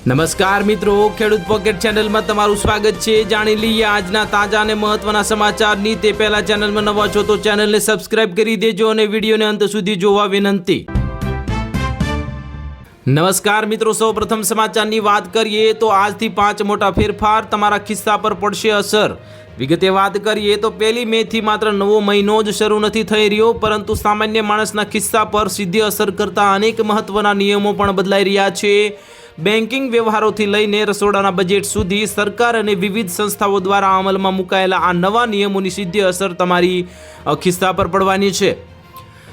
નમસ્કાર મિત્રો, ખેડૂત પોકેટ ચેનલમાં તમારું સ્વાગત છે। જાણી લઈએ આજના તાજા અને મહત્વના સમાચારની। તે પહેલા ચેનલમાં નવા છો તો ચેનલને સબસ્ક્રાઇબ કરી દેજો અને વિડીયોને અંત સુધી જોવા વિનંતી। નમસ્કાર મિત્રો, સૌપ્રથમ સમાચારની વાત કરીએ તો આજથી 5 મોટા ફેરફાર તમારા ખિસ્સા પર પડશે અસર। વિગતે વાત કરીએ તો 1 મે થી માત્ર નવો મહિનો જ શરૂ નથી થઈ રહ્યો, પરંતુ સામાન્ય માણસના ખિસ્સા પર સીધી અસર કરતા અનેક મહત્વના નિયમો પણ બદલાઈ રહ્યા છે। બેન્કિંગ વ્યવહારોથી લઈને રસોડાના બજેટ સુધી સરકાર અને વિવિધ સંસ્થાઓ દ્વારા અમલમાં મુકાયેલા આ નવા નિયમોની સીધી અસર તમારી ખિસ્સા પર પડવાની છે।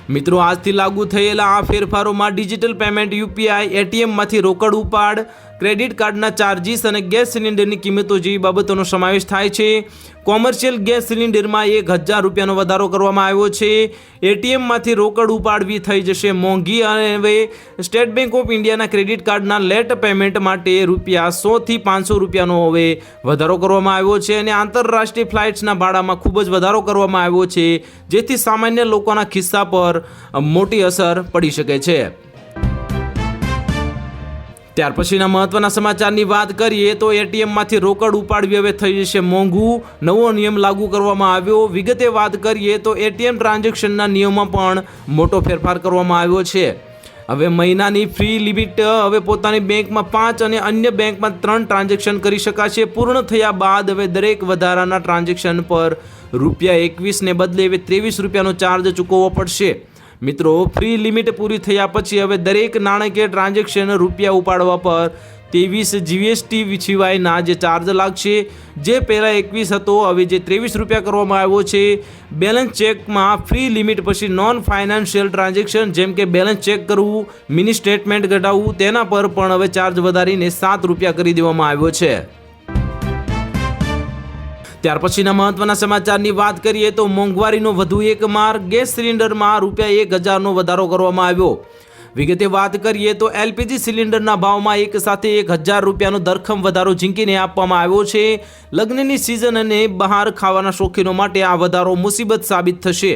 મિત્રો, આજથી લાગુ થયેલા આ ફેરફારોમાં ડિજિટલ પેમેન્ટ, યુપીઆઈ, એટીએમમાંથી રોકડ ઉપાડ, ક્રેડિટ કાર્ડના ચાર્જીસ અને ગેસ સિલિન્ડરની કિંમતો જેવી બાબતોનો સમાવેશ થાય છે। કોમર્શિયલ ગેસ સિલિન્ડરમાં 1000 રૂપિયાનો વધારો કરવામાં આવ્યો છે। એટીએમમાંથી રોકડ ઉપાડવી થઈ જશે મોંઘી અને હવે સ્ટેટ બેંક ઓફ ઇન્ડિયાના ક્રેડિટ કાર્ડના લેટ પેમેન્ટ માટે ₹100 થી ₹500નો હવે વધારો કરવામાં આવ્યો છે અને આંતરરાષ્ટ્રીય ફ્લાઇટ્સના ભાડામાં ખૂબ જ વધારો કરવામાં આવ્યો છે, જેથી સામાન્ય લોકોના ખિસ્સા પર મોટી અસર પડી શકે છે। ત્યાર પછીના મહત્વના સમાચારની વાત કરીએ તો એટીએમમાંથી રોકડ ઉપાડવી હવે થઈ જશે મોંઘું, નવો નિયમ લાગુ કરવામાં આવ્યો। વિગતે વાત કરીએ તો એટીએમ ટ્રાન્ઝેક્શનના નિયમમાં પણ મોટો ફેરફાર કરવામાં આવ્યો છે। હવે મહિનાની ફ્રી લિમિટ હવે પોતાની બેંકમાં 5 અને અન્ય બેંકમાં 3 ટ્રાન્ઝેક્શન કરી શકાશે। પૂર્ણ થયા બાદ હવે દરેક વધારાના ટ્રાન્ઝેક્શન પર ₹21 ને બદલે હવે ₹23નો ચાર્જ ચૂકવવો પડશે। મિત્રો, ફ્રી લિમિટ પૂરી થયા પછી હવે દરેક નાણાકીય ટ્રાન્ઝેક્શન રૂપિયા ઉપાડવા પર 23 GST સિવાયના જે ચાર્જ લાગશે। જે પહેલાં 21 હતો, હવે જે ₹23 કરવામાં આવ્યો છે। બેલેન્સ ચેકમાં ફ્રી લિમિટ પછી નોન ફાઇનાન્શિયલ ટ્રાન્ઝેક્શન જેમ કે બેલેન્સ ચેક કરવું, મિની સ્ટેટમેન્ટ કઢાવવું, તેના પર પણ હવે ચાર્જ વધારીને ₹7 કરી દેવામાં આવ્યો છે। ત્યાર પછીના મહત્વના સમાચારની વાત કરીએ તો મોંઘવારીનો વધુ એક માર, ગેસ સિલિન્ડરમાં ₹1000નો વધારો કરવામાં આવ્યો। વિગતે વાત કરીએ તો એલપીજી સિલિન્ડરના ભાવમાં એક સાથે ₹1000નો ધરખમ વધારો ઝીંકીને આપવામાં આવ્યો છે। લગ્નની સિઝન અને બહાર ખાવાના શોખીનો માટે આ વધારો મુસીબત સાબિત થશે।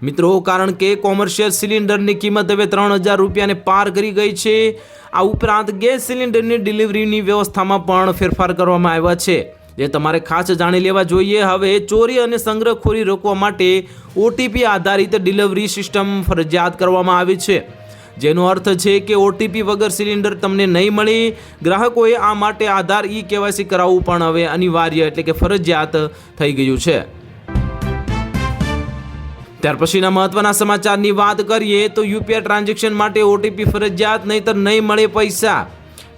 મિત્રો, કારણ કે કોમર્શિયલ સિલિન્ડરની કિંમત હવે ₹3000ને પાર કરી ગઈ છે। આ ઉપરાંત ગેસ સિલિન્ડરની ડિલિવરીની વ્યવસ્થામાં પણ ફેરફાર કરવામાં આવ્યા છે, જે તમારે ખાસ જાણી લેવા જોઈએ। હવે ચોરી અને સંગ્રહખોરી રોકવા માટે ઓટીપી આધારિત ડિલિવરી સિસ્ટમ ફરજિયાત કરવામાં આવી છે, જેનો અર્થ છે કે ઓટીપી વગર સિલિન્ડર તમને નહીં મળે। ગ્રાહકોએ આ માટે આધાર KYC કરાવવું પણ હવે અનિવાર્ય એટલે કે ફરજિયાત થઈ ગયું છે। ત્યાર પછીના મહત્વના સમાચારની વાત કરીએ તો યુપીઆઈ ટ્રાન્ઝેક્શન માટે ઓટીપી ફરજિયાત, નહીંતર નહીં મળે પૈસા।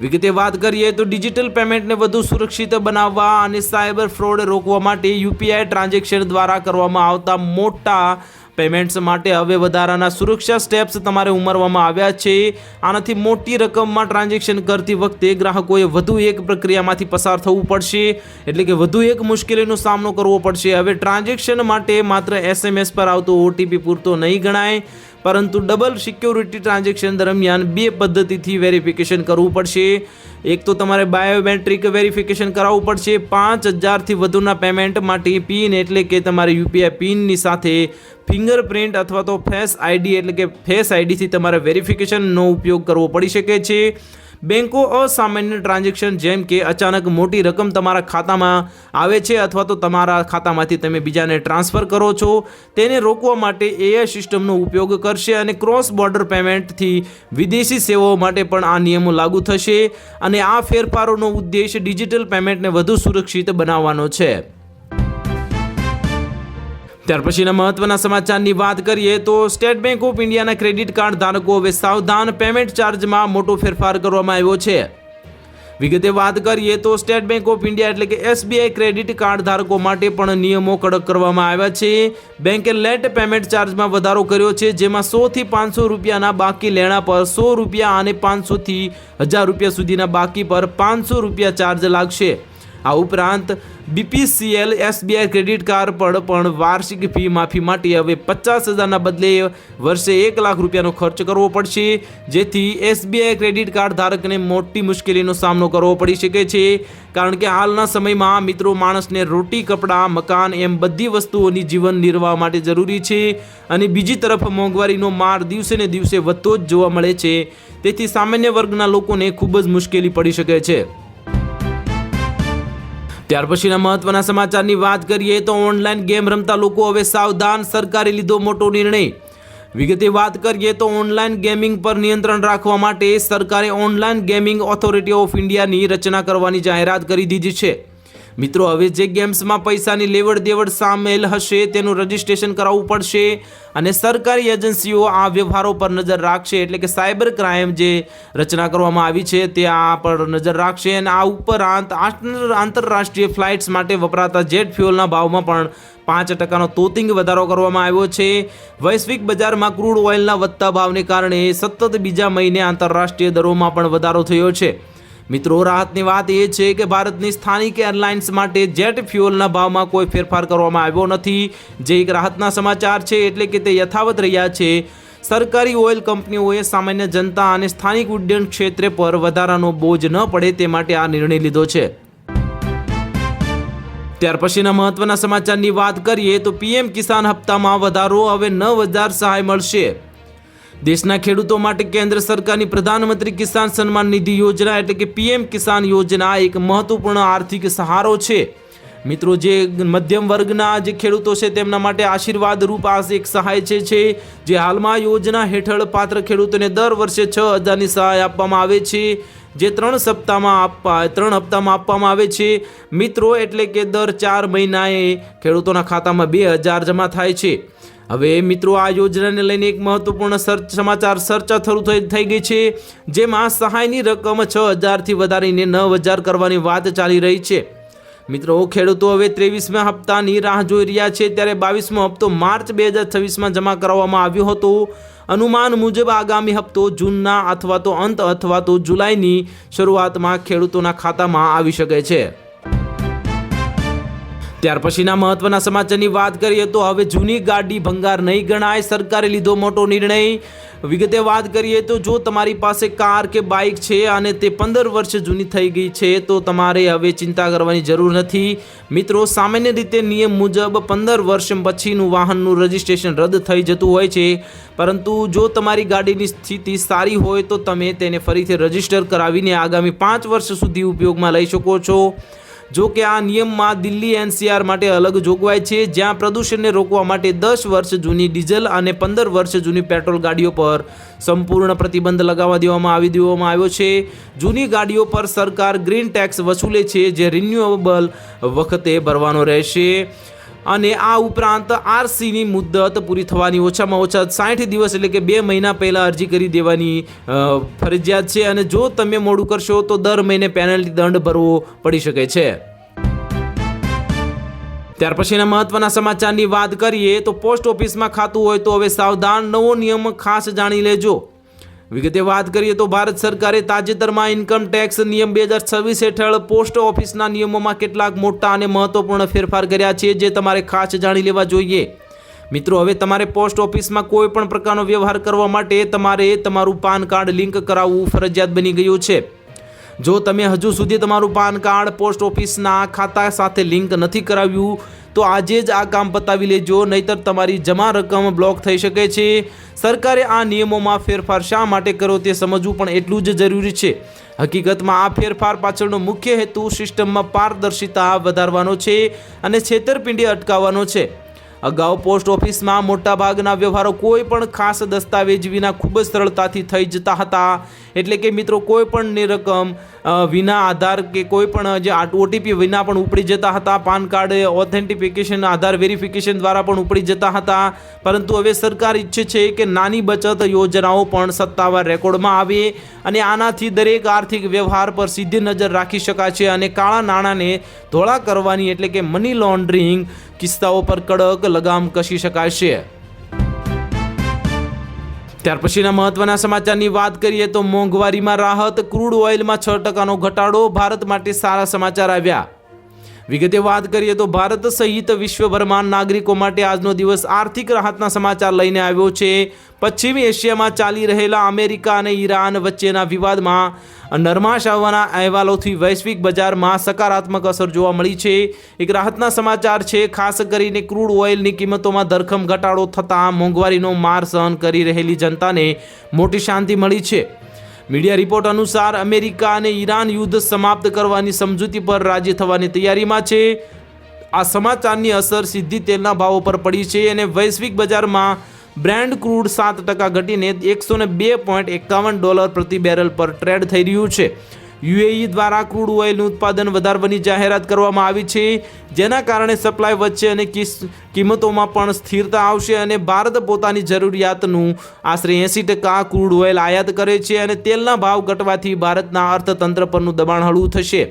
વિગતે વાત કરીએ તો ડિજિટલ પેમેન્ટને વધુ સુરક્ષિત બનાવવા અને સાયબર ફ્રોડ રોકવા માટે યુપીઆઈ ટ્રાન્ઝેક્શન દ્વારા કરવામાં આવતા મોટા પેમેન્ટ્સ માટે હવે વધારાના સુરક્ષા સ્ટેપ્સ તમારે ઉમેરવામાં આવ્યા છે। આનાથી મોટી રકમમાં ટ્રાન્ઝેક્શન કરતી વખતે ગ્રાહકોએ વધુ એક પ્રક્રિયામાંથી પસાર થવું પડશે, એટલે કે વધુ એક મુશ્કેલીનો સામનો કરવો પડશે। હવે ટ્રાન્ઝેક્શન માટે માત્ર SMS પર આવતો ઓટીપી પૂરતો નહીં ગણાય, પરંતુ ડબલ સિક્યોરિટી ટ્રાન્ઝેક્શન દરમિયાન 2 પદ્ધતિથી વેરિફિકેશન કરવું પડશે। એક તો તમારે બાયોમેટ્રિક વેરિફિકેશન કરાવવું પડશે। 5000થી વધુના પેમેન્ટ માટે પિન એટલે કે તમારે યુપીઆઈ પિનની સાથે ફિંગરપ્રિન્ટ અથવા તો ફેસ આઈડી એટલે કે ફેસ આઈડીથી તમારે વેરિફિકેશનનો ઉપયોગ કરવો પડી શકે છે। બેંકો અસામાન્ય ટ્રાન્ઝેક્શન જેમ કે અચાનક મોટી રકમ તમારા ખાતામાં આવે છે અથવા તો તમારા ખાતામાંથી તમે બીજાને ટ્રાન્સફર કરો છો, તેને રોકવા માટે AI સિસ્ટમનો ઉપયોગ કરશે અને ક્રોસ બોર્ડર પેમેન્ટથી વિદેશી સેવાઓ માટે પણ આ નિયમો લાગુ થશે અને આ ફેરફારોનો ઉદ્દેશ ડિજિટલ પેમેન્ટને વધુ સુરક્ષિત બનાવવાનો છે। ત્યાર પછીના મહત્વના સમાચારની વાત કરીએ તો સ્ટેટ બેંક ઓફ ઇન્ડિયાના ક્રેડિટ કાર્ડ ધારકો હવે સાવધાન, પેમેન્ટ ચાર્જમાં મોટો ફેરફાર કરવામાં આવ્યો છે। વિગતે વાત કરીએ તો સ્ટેટ બેંક ઓફ ઇન્ડિયા એટલે કે SBI ક્રેડિટ કાર્ડ ધારકો માટે પણ નિયમો કડક કરવામાં આવ્યા છે। બેંકે લેટ પેમેન્ટ ચાર્જમાં વધારો કર્યો છે, જેમાં ₹100 થી ₹500ના બાકી લેણા પર ₹100 અને ₹500 થી ₹1000 સુધીના બાકી પર ₹500 ચાર્જ લાગશે। આ ઉપરાંત BPCL SBI ક્રેડિટ કાર્ડ પર પણ વાર્ષિક ફી માફી માટે હવે 50,000ના બદલે વર્ષે 1 લાખ રૂપિયાનો ખર્ચ કરવો પડશે, જેથી SBI ક્રેડિટ કાર્ડ ધારકને મોટી મુશ્કેલીનો સામનો કરવો પડી શકે છે. કારણ કે હાલના સમયમાં મિત્રો માણસને રોટી, કપડાં, મકાન એમ બધી વસ્તુઓની જીવન નિર્વાહ માટે જરૂરી છે અને બીજી તરફ મોંઘવારીનો માર દિવસે ને દિવસે વધતો જ જોવા મળે છે. તેથી સામાન્ય વર્ગના લોકોને ખૂબ જ મુશ્કેલી પડી શકે છે. ત્યાર પછીના મહત્વના સમાચારની વાત કરીએ તો ઓનલાઈન ગેમ રમતા લોકો હવે સાવધાન, સરકારે લીધો મોટો નિર્ણય. વિગતે વાત કરીએ તો ઓનલાઈન ગેમિંગ પર નિયંત્રણ રાખવા માટે સરકારે ઓનલાઈન ગેમિંગ ઓથોરિટી ઓફ ઇન્ડિયાની રચના કરવાની જાહેરાત કરી દીધી છે. મિત્રો, હવે જે ગેમ્સમાં પૈસાની લેવડ દેવડ સામેલ હશે તેનું રજિસ્ટ્રેશન કરાવવું પડશે અને સરકારી એજન્સીઓ આ વ્યવહારો પર નજર રાખશે. એટલે કે સાયબર ક્રાઇમ જે રચના કરવામાં આવી છે તે આ પર નજર રાખશે. અને આ ઉપરાંત આંતરરાષ્ટ્રીય ફ્લાઇટ્સ માટે વપરાતા જેટ ફ્યુઅલના ભાવમાં પણ 5% તોતિંગ વધારો કરવામાં આવ્યો છે. વૈશ્વિક બજારમાં ક્રૂડ ઓઇલના વધતા ભાવને કારણે સતત બીજા મહિને આંતરરાષ્ટ્રીય દરોમાં પણ વધારો થયો છે. મિત્રો, રાહતની વાત એ છે કે ભારતની સ્થાનિક એરલાઇન્સ માટે જેટ ફ્યુઅલના ભાવમાં કોઈ ફેરફાર કરવામાં આવ્યો નથી, જે એક રાહતના સમાચાર છે. એટલે કે તે યથાવત રહ્યા છે. સરકારી ઓઇલ કંપનીઓએ સામાન્ય જનતા અને સ્થાનિક ઉડ્ડયન ક્ષેત્ર પર વધારાનો બોજ ન પડે તે માટે આ નિર્ણય લીધો છે. ત્યાર પછીના મહત્વના સમાચારની વાત કરીએ તો PM કિસાન હપ્તામાં વધારો, હવે 9,000 સહાય મળશે. દેશના ખેડૂતો માટે કેન્દ્ર સરકારની પ્રધાનમંત્રી કિસાન સન્માન નિધિ યોજના એટલે કે PM કિસાન યોજના એક મહત્વપૂર્ણ આર્થિક સહારો છે. મિત્રો, જે મધ્યમ વર્ગના જે ખેડૂતો છે તેમના માટે આશીર્વાદ રૂપ આ એક સહાય છે જે હાલમાં યોજના હેઠળ પાત્ર ખેડૂતોને દર વર્ષે 6,000ની સહાય આપવામાં આવે છે, જે 3 હપ્તામાં આપવામાં આવે છે. મિત્રો, એટલે કે દર 4 મહિનાએ ખેડૂતોના ખાતામાં 2,000 જમા થાય છે. હવે મિત્રો, આ યોજનાને લઈને એક મહત્વપૂર્ણ ચર્ચા શરૂ થઈ ગઈ છે, જેમાં સહાયની રકમ 6,000થી વધારીને 9,000 કરવાની વાત ચાલી રહી છે. મિત્રો, ખેડૂતો હવે 23મા હપ્તાની રાહ જોઈ રહ્યા છે, ત્યારે 22મો હપ્તો માર્ચ 2026માં જમા કરાવવામાં આવ્યો હતો. અનુમાન મુજબ આગામી હપ્તો જૂનના અથવા તો અંત અથવા તો જુલાઈની શરૂઆતમાં ખેડૂતોના ખાતામાં આવી શકે છે. ત્યાર પછીના મહત્વના સમાચારની વાત કરીએ તો હવે જૂની ગાડી ભંગાર નહીં ગણાય, સરકારે લીધો મોટો નિર્ણય. વિગતે વાત કરીએ તો જો તમારી પાસે કાર કે બાઇક છે અને તે 15 વર્ષ જૂની થઈ ગઈ છે તો તમારે હવે ચિંતા કરવાની જરૂર નથી. મિત્રો, સામાન્ય રીતે નિયમ મુજબ 15 વર્ષ પછીનું વાહનનું રજિસ્ટ્રેશન રદ થઈ જતું હોય છે, પરંતુ જો તમારી ગાડીની સ્થિતિ સારી હોય તો તમે તેને ફરીથી રજિસ્ટર કરાવીને આગામી 5 વર્ષ સુધી ઉપયોગમાં લઈ શકો છો. જો કે આ નિયમમાં દિલ્હી NCR માટે અલગ જોગવાઈ છે, જ્યાં પ્રદૂષણને રોકવા માટે 10 વર્ષ જૂની ડીઝલ અને 15 વર્ષ જૂની પેટ્રોલ ગાડીઓ પર સંપૂર્ણ પ્રતિબંધ લગાવવા દેવામાં આવ્યો છે. જૂની ગાડીઓ પર સરકાર ગ્રીન ટેક્સ વસૂલે છે, જે રિન્યુએબલ વખતે ભરવાનો રહેશે. અને આ ઉપરાંત RCની મુદત પૂરી થવાની ઓછામાં ઓછા 60 દિવસ એટલે કે 2 મહિના પહેલાં અરજી કરી દેવાની ફરજિયાત છે. અને જો તમે મોડું કરશો તો દર મહિને પેનલ્ટી દંડ ભરવો પડી શકે છે. ત્યાર પછીના મહત્વના સમાચારની વાત કરીએ તો પોસ્ટ ઓફિસમાં ખાતું હોય તો હવે સાવધાન, નવો નિયમ ખાસ જાણી લેજો. વિગતે વાત કરીએ તો ભારત સરકારે તાજેતરમાં ઇન્કમ ટેક્સ નિયમ 2026 હેઠળ પોસ્ટ ઓફિસના નિયમોમાં કેટલાક મોટા અને મહત્વપૂર્ણ ફેરફાર કર્યા છે, જે તમારે ખાસ જાણી લેવા જોઈએ. મિત્રો, હવે તમારે પોસ્ટ ઓફિસમાં કોઈ પણ પ્રકારનો વ્યવહાર કરવા માટે તમારે તમારું પાન કાર્ડ લિંક કરાવવું ફરજિયાત બની ગયું છે. જો તમે હજુ સુધી તમારું પાન કાર્ડ પોસ્ટ ઓફિસના ખાતા સાથે લિંક નથી કરાવ્યું તો આજે જ આ કામ પતાવી લેજો, નહીતર તમારી જમા રકમ બ્લોક થઈ શકે છે. સરકારે આ નિયમોમાં ફેરફાર શા માટે કર્યો તે સમજવું પણ એટલું જ જરૂરી છે. હકીકતમાં આ ફેરફાર પાછળનો મુખ્ય હેતુ સિસ્ટમમાં પારદર્શિતા વધારવાનો છે અને છેતરપિંડી અટકાવવાનો છે. અગાઉ પોસ્ટ ઓફિસમાં મોટાભાગના વ્યવહારો કોઈ પણ ખાસ દસ્તાવેજ વિના ખૂબ જ સરળતાથી થઈ જતા હતા. એટલે કે મિત્રો, કોઈ પણની રકમ વિના આધાર કે કોઈ પણ જે OTP વિના પણ ઉપડી જતા હતા. પાન કાર્ડ ઓથેન્ટિફિકેશન આધાર વેરિફિકેશન દ્વારા પણ ઉપડી જતા હતા. પરંતુ હવે સરકાર ઈચ્છે છે કે નાની બચત યોજનાઓ પણ સત્તાવાર રેકોર્ડમાં આવે અને આનાથી દરેક આર્થિક વ્યવહાર પર સીધી નજર રાખી શકાશે અને કાળા નાણાંને ધોળા કરવાની એટલે કે મની લોન્ડરિંગ કિસ્સાઓ પર કડક લગામ કસી શકાશે. ત્યાર પછીના મહત્વના સમાચારની વાત કરીએ તો મોંઘવારીમાં રાહત, ક્રૂડ ઓઇલમાં 6% ઘટાડો, ભારત માટે સારા સમાચાર આવ્યા. વિગતે વાત કરીએ તો ભારત સહિત વિશ્વભરમાં નાગરિકો માટે આજનો દિવસ આર્થિક રાહતના સમાચાર લઈને આવ્યો છે. પશ્ચિમી એશિયામાં ચાલી રહેલા અમેરિકા અને ઈરાન વચ્ચેના વિવાદમાં નરમાશ આવવાના અહેવાલોથી વૈશ્વિક બજારમાં સકારાત્મક અસર જોવા મળી છે. એક રાહતના સમાચાર છે. ખાસ કરીને ક્રૂડ ઓઇલની કિંમતોમાં ધરખમ ઘટાડો થતાં મોંઘવારીનો માર સહન કરી રહેલી જનતાને મોટી શાંતિ મળી છે. મીડિયા રિપોર્ટ અનુસાર અમેરિકા અને ઈરાન યુદ્ધ સમાપ્ત કરવાની સમજૂતી પર રાજી થવાની તૈયારીમાં છે. આ સમાચારની અસર સીધી તેલના ભાવો પર પડી છે અને વૈશ્વિક બજારમાં બ્રેન્ટ ક્રૂડ 7% ઘટીને $102.51 પ્રતિ બેરલ પર ટ્રેડ થઈ રહ્યું છે. યુએઈ દ્વારા ક્રૂડ ઓઇલનું ઉત્પાદન વધારવાની જાહેરાત કરવામાં આવી છે, જેના કારણે સપ્લાય વધશે અને કિંમતોમાં પણ સ્થિરતા આવશે. અને ભારત પોતાની જરૂરિયાતનું આશરે 80% ક્રૂડ ઓઇલ આયાત કરે છે અને તેલના ભાવ ઘટવાથી ભારતના અર્થતંત્ર પરનું દબાણ હળવું થશે.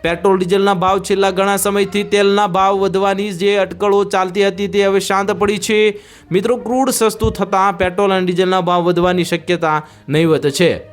પેટ્રોલ ડીઝલના ભાવ છેલ્લા ઘણા સમયથી તેલના ભાવ વધવાની જે અટકળો ચાલતી હતી તે હવે શાંત પડી છે. મિત્રો, ક્રૂડ સસ્તું થતાં પેટ્રોલ અને ડીઝલના ભાવ વધવાની શક્યતા નહીવત છે.